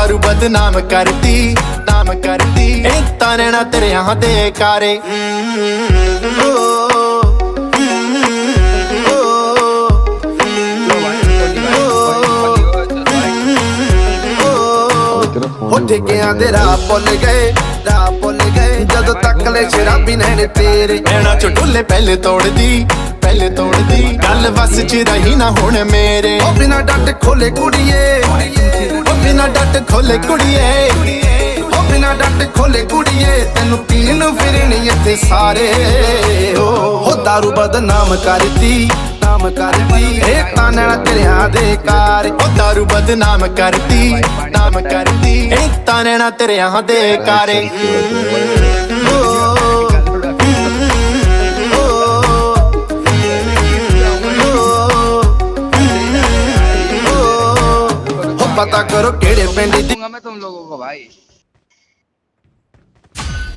दारू बदनाम करती नाम करती ताने ना तेरे यहाँ दे कारे ठेकियां दे राह भुल गए जदों तक ले शराबी नैन तेरे नैना चो ढुले पहले तोड़दी गल बस च रही ना हुण मेरे ओ बिना डट खोले कुड़िए ओ बिना डट खोले कुड़िए ओ बिना डट खोले कुड़िए तेनू पीन फिरनी इत्थे सारे ओ दारू बदनाम करती ताने तेरिया दे कार ओ दारू बदनाम करती ताने ना तेरिया दे कारे पता करो केड़े पिंड दी मैं तुम लोगों को भाई।